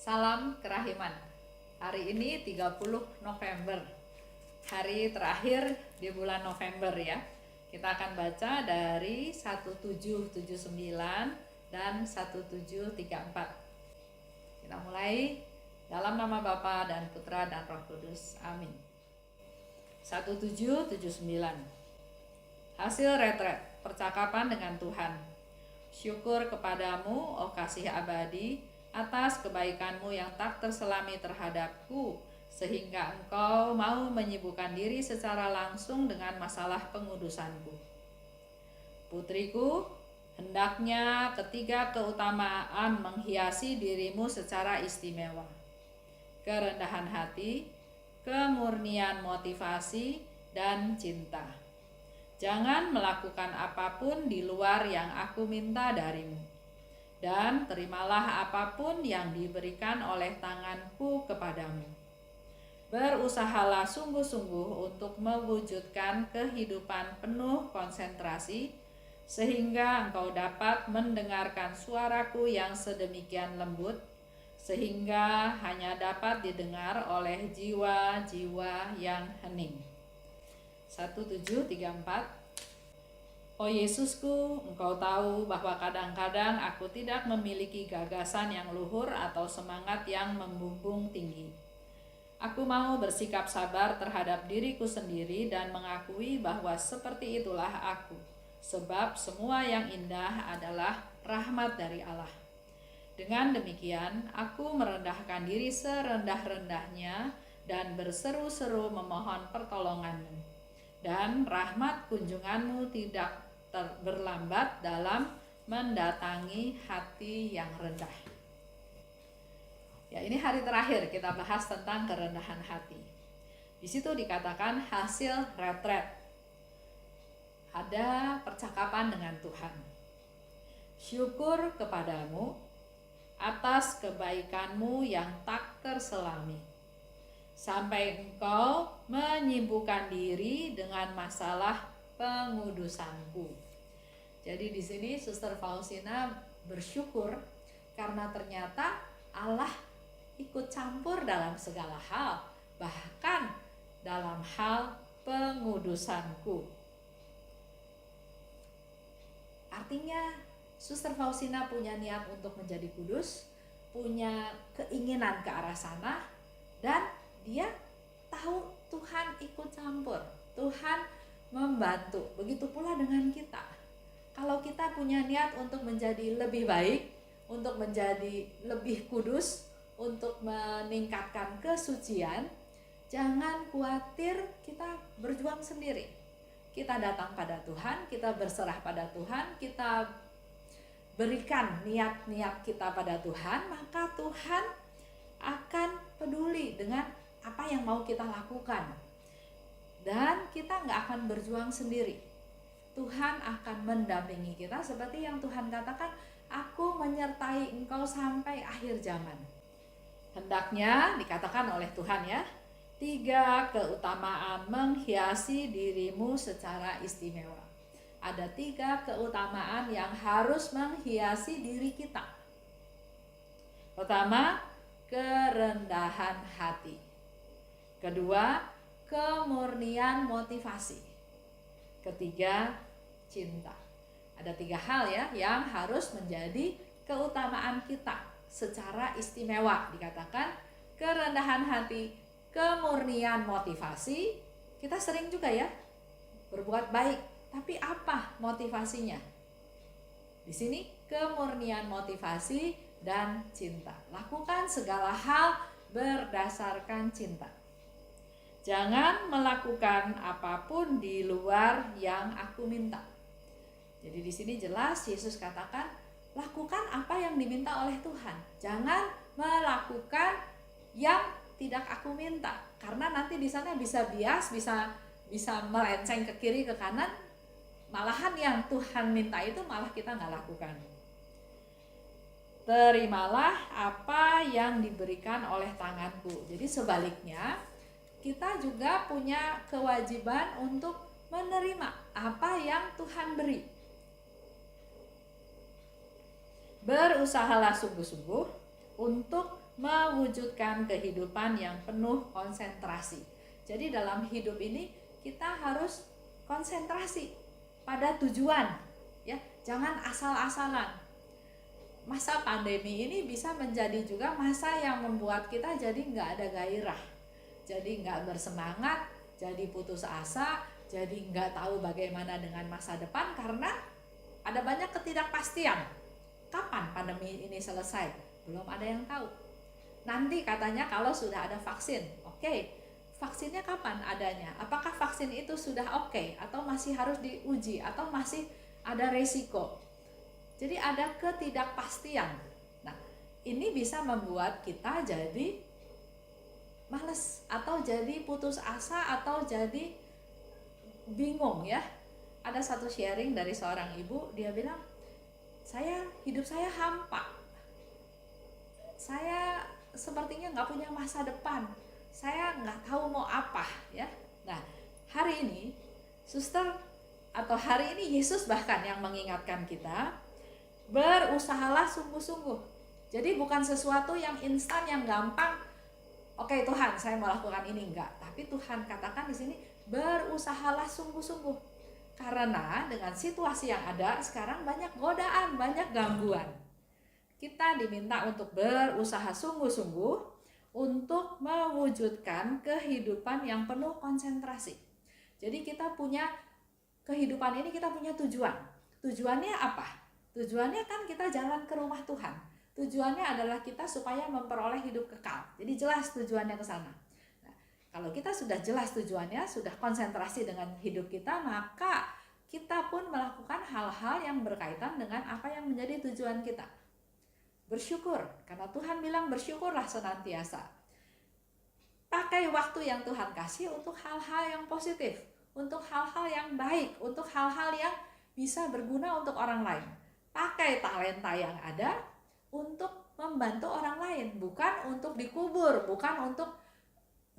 Salam kerahiman. Hari ini 30 November. Hari terakhir di bulan November ya. Kita akan baca dari 1779 dan 1734. Kita mulai dalam nama Bapa dan Putra dan Roh Kudus. Amin. 1779. Hasil retret, percakapan dengan Tuhan. Syukur kepadamu, oh kasih abadi, atas kebaikanmu yang tak terselami terhadapku, sehingga engkau mau menyibukkan diri secara langsung dengan masalah pengudusanku. Putriku, hendaknya ketiga keutamaan menghiasi dirimu secara istimewa: kerendahan hati, kemurnian motivasi, dan cinta. Jangan melakukan apapun di luar yang aku minta darimu, dan terimalah apapun yang diberikan oleh tanganku kepadamu. Berusahalah sungguh-sungguh untuk mewujudkan kehidupan penuh konsentrasi, sehingga engkau dapat mendengarkan suaraku yang sedemikian lembut, sehingga hanya dapat didengar oleh jiwa-jiwa yang hening. 1734. Oh Yesusku, engkau tahu bahwa kadang-kadang aku tidak memiliki gagasan yang luhur atau semangat yang membumbung tinggi. Aku mau bersikap sabar terhadap diriku sendiri dan mengakui bahwa seperti itulah aku, sebab semua yang indah adalah rahmat dari Allah. Dengan demikian, aku merendahkan diri serendah-rendahnya dan berseru-seru memohon pertolonganmu. Dan rahmat kunjunganmu tidak berlambat dalam mendatangi hati yang rendah. Ya, ini hari terakhir kita bahas tentang kerendahan hati. Di situ dikatakan hasil retret. Ada percakapan dengan Tuhan. Syukur kepadamu atas kebaikanmu yang tak terselami, sampai engkau menyibukkan diri dengan masalah pengudusanku. Jadi di sini Suster Faustina bersyukur karena ternyata Allah ikut campur dalam segala hal, bahkan dalam hal pengudusanku. Artinya Suster Faustina punya niat untuk menjadi kudus, punya keinginan ke arah sana, dan dia tahu Tuhan ikut campur, Tuhan membantu. Begitu pula dengan kita. Kalau kita punya niat untuk menjadi lebih baik, untuk menjadi lebih kudus, untuk meningkatkan kesucian, jangan khawatir kita berjuang sendiri. Kita datang pada Tuhan, kita berserah pada Tuhan, kita berikan niat-niat kita pada Tuhan, maka Tuhan akan peduli dengan apa yang mau kita lakukan. Dan kita nggak akan berjuang sendiri. Tuhan akan mendampingi kita seperti yang Tuhan katakan, aku menyertai engkau sampai akhir zaman. Hendaknya dikatakan oleh Tuhan ya, 3 keutamaan menghiasi dirimu secara istimewa. Ada 3 keutamaan yang harus menghiasi diri kita. Pertama, kerendahan hati. Kedua, kemurnian motivasi. Ketiga, cinta. Ada 3 hal ya yang harus menjadi keutamaan kita secara istimewa. Dikatakan kerendahan hati, kemurnian motivasi. Kita sering juga ya berbuat baik, tapi apa motivasinya? Di sini kemurnian motivasi dan cinta. Lakukan segala hal berdasarkan cinta. Jangan melakukan apapun di luar yang aku minta. Jadi di sini jelas Yesus katakan, lakukan apa yang diminta oleh Tuhan. Jangan melakukan yang tidak aku minta, karena nanti di sana bisa bias, bisa melenceng ke kiri ke kanan. Malahan yang Tuhan minta itu malah kita nggak lakukan. Terimalah apa yang diberikan oleh tanganku. Jadi sebaliknya, kita juga punya kewajiban untuk menerima apa yang Tuhan beri. Berusahalah sungguh-sungguh untuk mewujudkan kehidupan yang penuh konsentrasi. Jadi dalam hidup ini kita harus konsentrasi pada tujuan, ya, jangan asal-asalan. Masa pandemi ini bisa menjadi juga masa yang membuat kita jadi nggak ada gairah, jadi nggak bersemangat, jadi putus asa, jadi nggak tahu bagaimana dengan masa depan karena ada banyak ketidakpastian. Kapan pandemi ini selesai? Belum ada yang tahu. Nanti katanya kalau sudah ada vaksin, oke. Vaksinnya kapan adanya? Apakah vaksin itu sudah oke? Atau masih harus diuji? Atau masih ada resiko? Jadi ada ketidakpastian. Nah, ini bisa membuat kita jadi males, atau jadi putus asa, atau jadi bingung ya. Ada satu sharing dari seorang ibu, dia bilang, hidup saya hampa. Saya sepertinya nggak punya masa depan. Saya nggak tahu mau apa ya. Nah, hari ini suster atau hari ini Yesus bahkan yang mengingatkan kita, berusahalah sungguh-sungguh. Jadi bukan sesuatu yang instan, yang gampang. Oke Tuhan, saya mau lakukan ini, enggak. Tapi Tuhan katakan di sini, berusahalah sungguh-sungguh. Karena dengan situasi yang ada sekarang banyak godaan, banyak gangguan. Kita diminta untuk berusaha sungguh-sungguh untuk mewujudkan kehidupan yang penuh konsentrasi. Jadi kita punya kehidupan ini, kita punya tujuan. Tujuannya apa? Tujuannya kan kita jalan ke rumah Tuhan. Tujuannya adalah kita supaya memperoleh hidup kekal. Jadi jelas tujuannya ke sana. Nah, kalau kita sudah jelas tujuannya, sudah konsentrasi dengan hidup kita, maka kita pun melakukan hal-hal yang berkaitan dengan apa yang menjadi tujuan kita. Bersyukur, karena Tuhan bilang bersyukurlah senantiasa. Pakai waktu yang Tuhan kasih untuk hal-hal yang positif, untuk hal-hal yang baik, untuk hal-hal yang bisa berguna untuk orang lain. Pakai talenta yang ada untuk membantu orang lain, bukan untuk dikubur, bukan untuk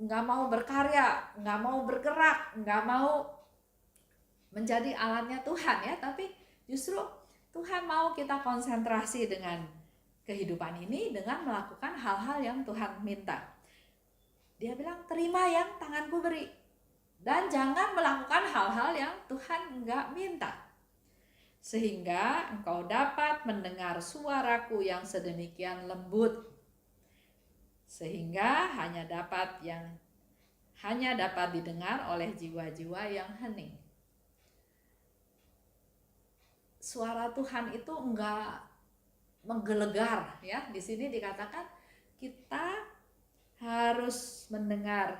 nggak mau berkarya, nggak mau bergerak, nggak mau menjadi alatnya Tuhan ya, tapi justru Tuhan mau kita konsentrasi dengan kehidupan ini dengan melakukan hal-hal yang Tuhan minta. Dia bilang, terima yang tanganku beri, dan jangan melakukan hal-hal yang Tuhan nggak minta, sehingga engkau dapat mendengar suaraku yang sedemikian lembut, sehingga hanya dapat didengar oleh jiwa-jiwa yang hening. Suara Tuhan itu enggak menggelegar ya. Di sini dikatakan kita harus mendengar,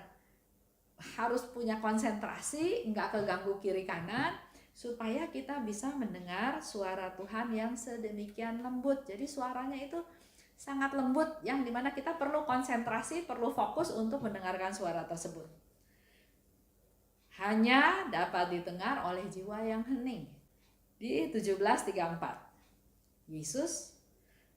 harus punya konsentrasi, enggak keganggu kiri kanan, supaya kita bisa mendengar suara Tuhan yang sedemikian lembut. Jadi suaranya itu sangat lembut, yang dimana kita perlu konsentrasi, perlu fokus untuk mendengarkan suara tersebut. Hanya dapat didengar oleh jiwa yang hening. Di 17:34, Yesus,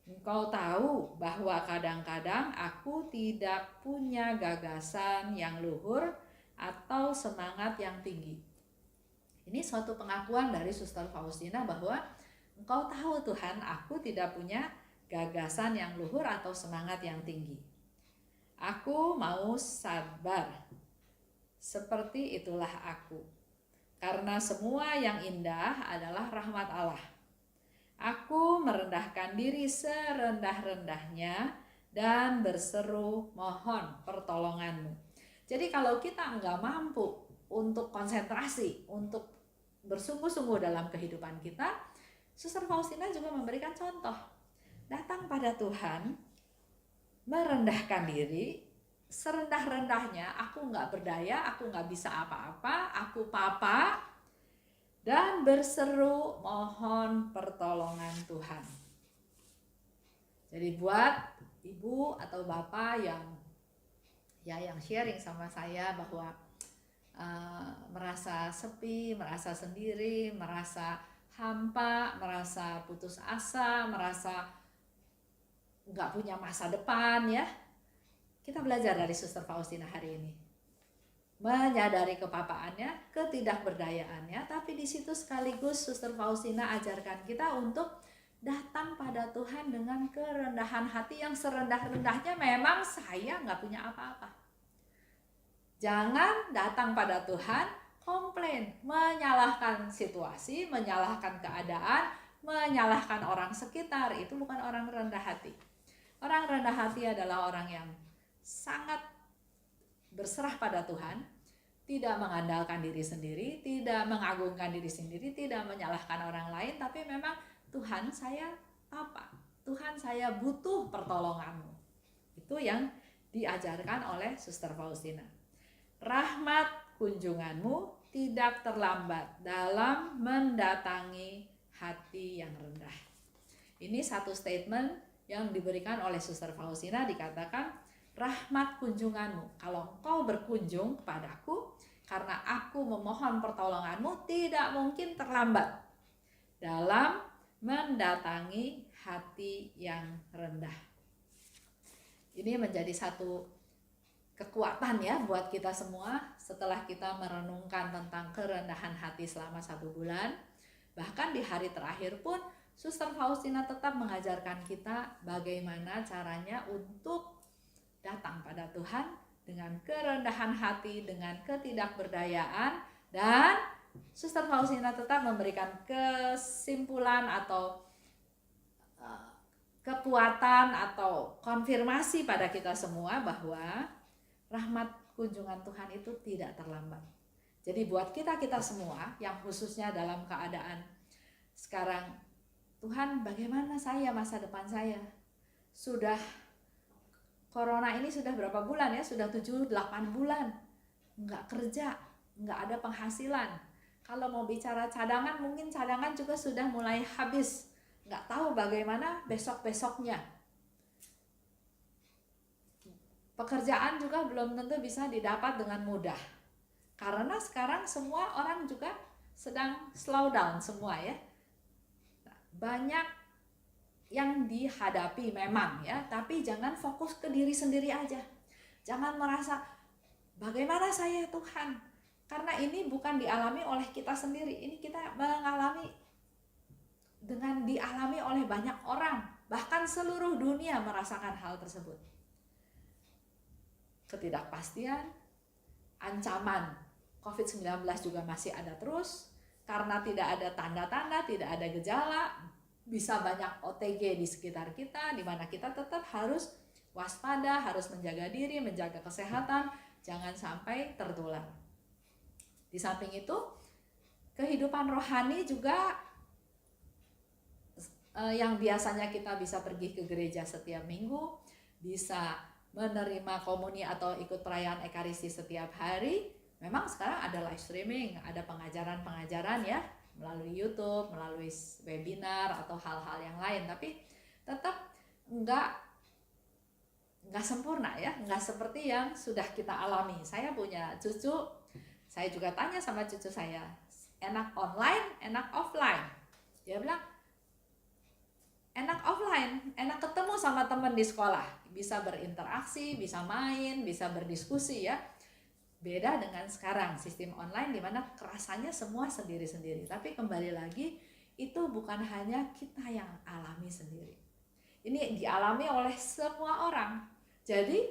engkau tahu bahwa kadang-kadang aku tidak punya gagasan yang luhur atau semangat yang tinggi. Ini suatu pengakuan dari Suster Faustina bahwa engkau tahu Tuhan, aku tidak punya gagasan yang luhur atau semangat yang tinggi. Aku mau sabar, seperti itulah aku. Karena semua yang indah adalah rahmat Allah. Aku merendahkan diri serendah-rendahnya dan berseru mohon pertolonganmu. Jadi kalau kita enggak mampu untuk konsentrasi, untuk bersungguh-sungguh dalam kehidupan kita, Suster Faustina juga memberikan contoh. Datang pada Tuhan, merendahkan diri, serendah-rendahnya, aku nggak berdaya, aku nggak bisa apa-apa, aku papa, dan berseru mohon pertolongan Tuhan. Jadi buat ibu atau bapak yang sharing sama saya bahwa merasa sepi, merasa sendiri, merasa hampa, merasa putus asa, merasa nggak punya masa depan ya. Kita belajar dari Suster Faustina hari ini, menyadari kepapaannya, ketidakberdayaannya, tapi di situ sekaligus Suster Faustina ajarkan kita untuk datang pada Tuhan dengan kerendahan hati yang serendah-rendahnya. Memang saya nggak punya apa-apa. Jangan datang pada Tuhan komplain, menyalahkan situasi, menyalahkan keadaan, menyalahkan orang sekitar. Itu bukan orang rendah hati. Orang rendah hati adalah orang yang sangat berserah pada Tuhan, tidak mengandalkan diri sendiri, tidak mengagungkan diri sendiri, tidak menyalahkan orang lain, tapi memang Tuhan, saya apa? Tuhan, saya butuh pertolonganmu. Itu yang diajarkan oleh Suster Faustina. Rahmat kunjunganmu tidak terlambat dalam mendatangi hati yang rendah. Ini satu statement yang diberikan oleh Suster Faustina, dikatakan rahmat kunjunganmu. Kalau engkau berkunjung kepadaku, karena aku memohon pertolonganmu, tidak mungkin terlambat dalam mendatangi hati yang rendah. Ini menjadi satu kekuatan ya buat kita semua setelah kita merenungkan tentang kerendahan hati selama 1 bulan. Bahkan di hari terakhir pun Suster Faustina tetap mengajarkan kita bagaimana caranya untuk datang pada Tuhan dengan kerendahan hati, dengan ketidakberdayaan, dan Suster Faustina tetap memberikan kesimpulan atau kekuatan atau konfirmasi pada kita semua bahwa rahmat kunjungan Tuhan itu tidak terlambat. Jadi buat kita semua yang khususnya dalam keadaan sekarang, Tuhan, bagaimana saya, masa depan saya? Sudah Corona ini sudah berapa bulan ya? Sudah 7-8 bulan. Nggak kerja, nggak ada penghasilan. Kalau mau bicara cadangan, mungkin cadangan juga sudah mulai habis. Nggak tahu bagaimana besok-besoknya. Pekerjaan juga belum tentu bisa didapat dengan mudah. Karena sekarang semua orang juga sedang slow down semua ya. Banyak yang dihadapi memang ya, tapi jangan fokus ke diri sendiri aja. Jangan merasa bagaimana saya Tuhan, karena ini bukan dialami oleh kita sendiri, ini kita mengalami dengan dialami oleh banyak orang, bahkan seluruh dunia merasakan hal tersebut. Ketidakpastian, ancaman COVID-19 juga masih ada terus, karena tidak ada tanda-tanda, tidak ada gejala. Bisa banyak OTG di sekitar kita, di mana kita tetap harus waspada, harus menjaga diri, menjaga kesehatan, jangan sampai tertular. Di samping itu, kehidupan rohani juga yang biasanya kita bisa pergi ke gereja setiap minggu, bisa menerima komuni atau ikut perayaan Ekaristi setiap hari. Memang sekarang ada live streaming, ada pengajaran-pengajaran ya, melalui YouTube, melalui webinar atau hal-hal yang lain, tapi tetap enggak sempurna ya, enggak seperti yang sudah kita alami. Saya punya cucu, saya juga tanya sama cucu saya, enak online, enak offline? Dia bilang, enak offline, enak ketemu sama teman di sekolah, bisa berinteraksi, bisa main, bisa berdiskusi ya. Beda dengan sekarang sistem online di mana kerasanya semua sendiri-sendiri. Tapi kembali lagi, itu bukan hanya kita yang alami sendiri. Ini dialami oleh semua orang. Jadi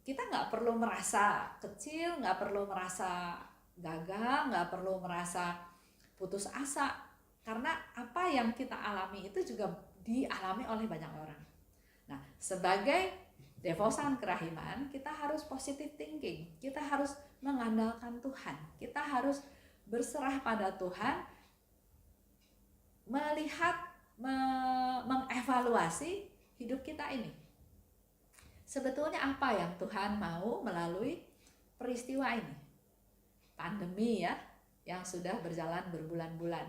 kita nggak perlu merasa kecil, nggak perlu merasa gagal, nggak perlu merasa putus asa. Karena apa yang kita alami itu juga dialami oleh banyak orang. Nah, sebagai devosan kerahiman, kita harus positive thinking, kita harus mengandalkan Tuhan, kita harus berserah pada Tuhan, melihat, mengevaluasi hidup kita ini. Sebetulnya apa yang Tuhan mau melalui peristiwa ini? Pandemi ya, yang sudah berjalan berbulan-bulan.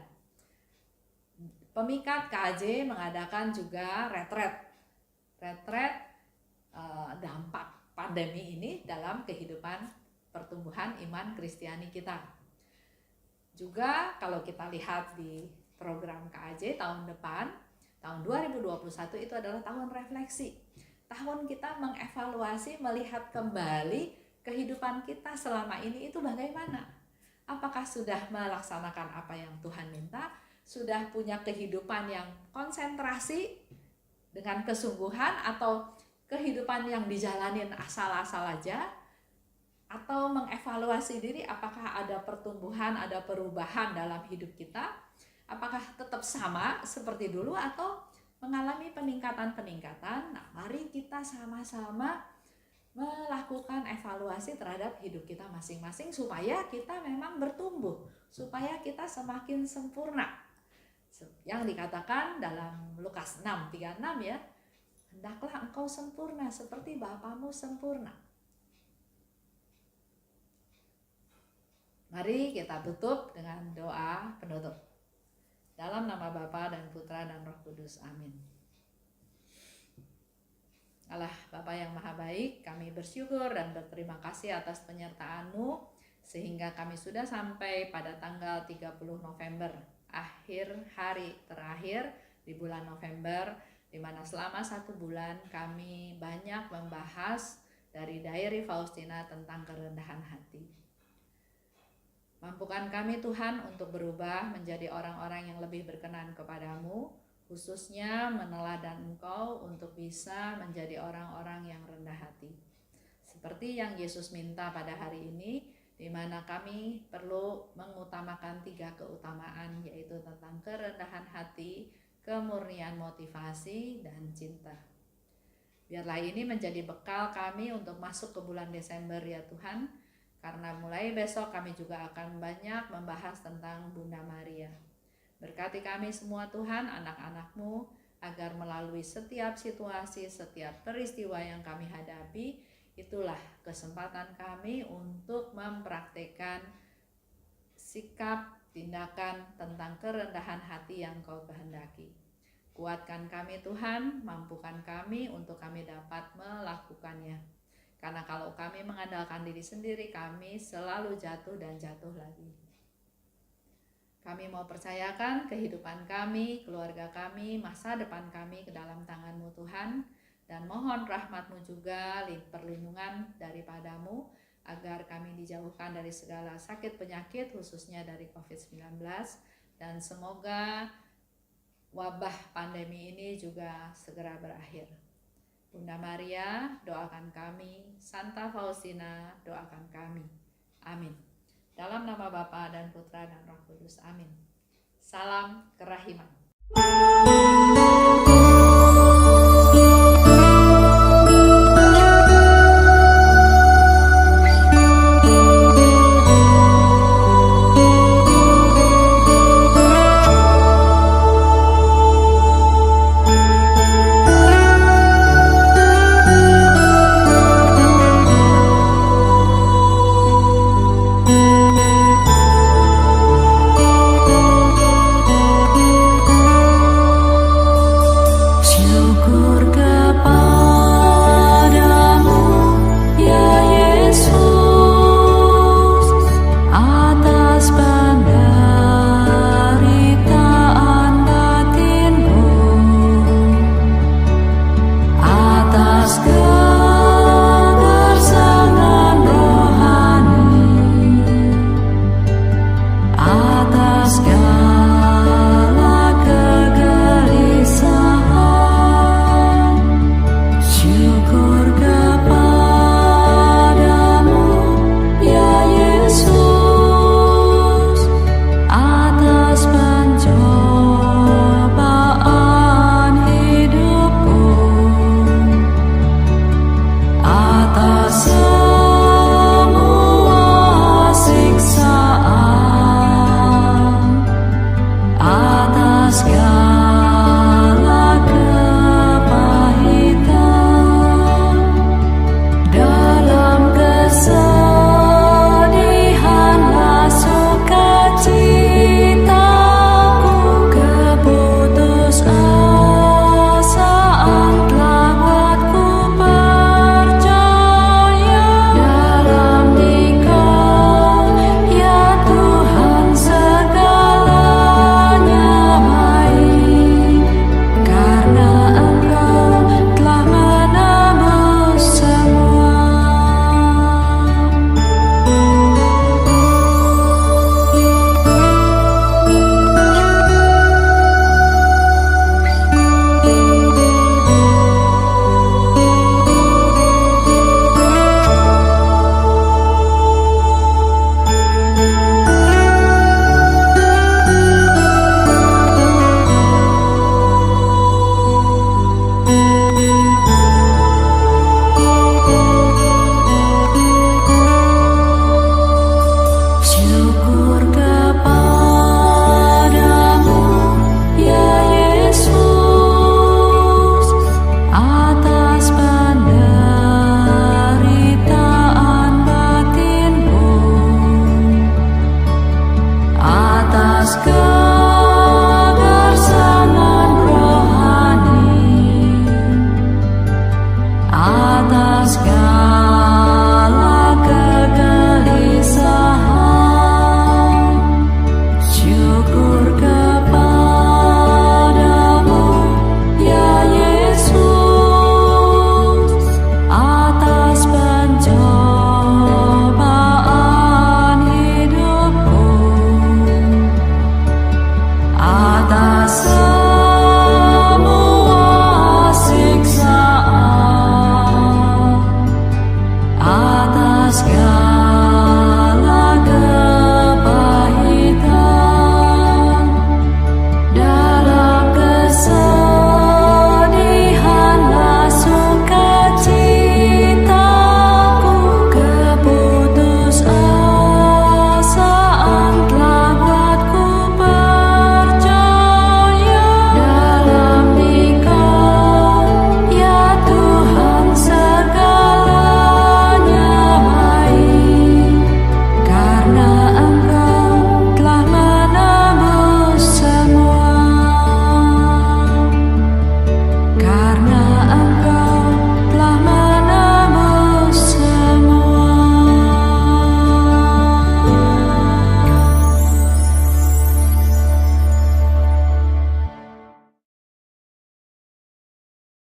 Pemikat KAJ mengadakan juga retret dampak pandemi ini dalam kehidupan pertumbuhan iman Kristiani kita. Juga kalau kita lihat di program KAJ tahun depan, tahun 2021 itu adalah tahun refleksi. Tahun kita mengevaluasi, melihat kembali kehidupan kita selama ini itu bagaimana. Apakah sudah melaksanakan apa yang Tuhan minta? sudah punya kehidupan yang konsentrasi dengan kesungguhan, atau kehidupan yang dijalanin asal-asal aja, atau mengevaluasi diri apakah ada pertumbuhan, ada perubahan dalam hidup kita, apakah tetap sama seperti dulu atau mengalami peningkatan-peningkatan. Nah, mari kita sama-sama melakukan evaluasi terhadap hidup kita masing-masing supaya kita memang bertumbuh, supaya kita semakin sempurna. Yang dikatakan dalam Lukas 6:36 ya, hendaklah engkau sempurna seperti Bapamu sempurna. Mari kita tutup dengan doa penutup. Dalam nama Bapa dan Putra dan Roh Kudus. Amin. Allah Bapa yang Maha Baik, kami bersyukur dan berterima kasih atas penyertaan-Mu sehingga kami sudah sampai pada tanggal 30 November, akhir hari terakhir di bulan November, di mana selama 1 bulan kami banyak membahas dari Diary Faustina tentang kerendahan hati. Mampukan kami Tuhan untuk berubah menjadi orang-orang yang lebih berkenan kepadamu, khususnya meneladan Engkau untuk bisa menjadi orang-orang yang rendah hati. Seperti yang Yesus minta pada hari ini, di mana kami perlu mengutamakan 3 keutamaan, yaitu tentang kerendahan hati, kemurnian motivasi, dan cinta. Biarlah ini menjadi bekal kami untuk masuk ke bulan Desember ya Tuhan, karena mulai besok kami juga akan banyak membahas tentang Bunda Maria. Berkati kami semua Tuhan, anak-anak-Mu, agar melalui setiap situasi, setiap peristiwa yang kami hadapi, itulah kesempatan kami untuk mempraktekkan sikap, tindakan tentang kerendahan hati yang Kau kehendaki. Kuatkan kami Tuhan, mampukan kami untuk kami dapat melakukannya. Karena kalau kami mengandalkan diri sendiri, kami selalu jatuh dan jatuh lagi. Kami mau percayakan kehidupan kami, keluarga kami, masa depan kami ke dalam tangan-Mu Tuhan. Dan mohon rahmat-Mu juga, perlindungan daripada-Mu, agar kami dijauhkan dari segala sakit penyakit, khususnya dari COVID-19. Dan semoga wabah pandemi ini juga segera berakhir. Bunda Maria, doakan kami. Santa Faustina, doakan kami. Amin. Dalam nama Bapa dan Putra dan Roh Kudus. Amin. Salam kerahiman.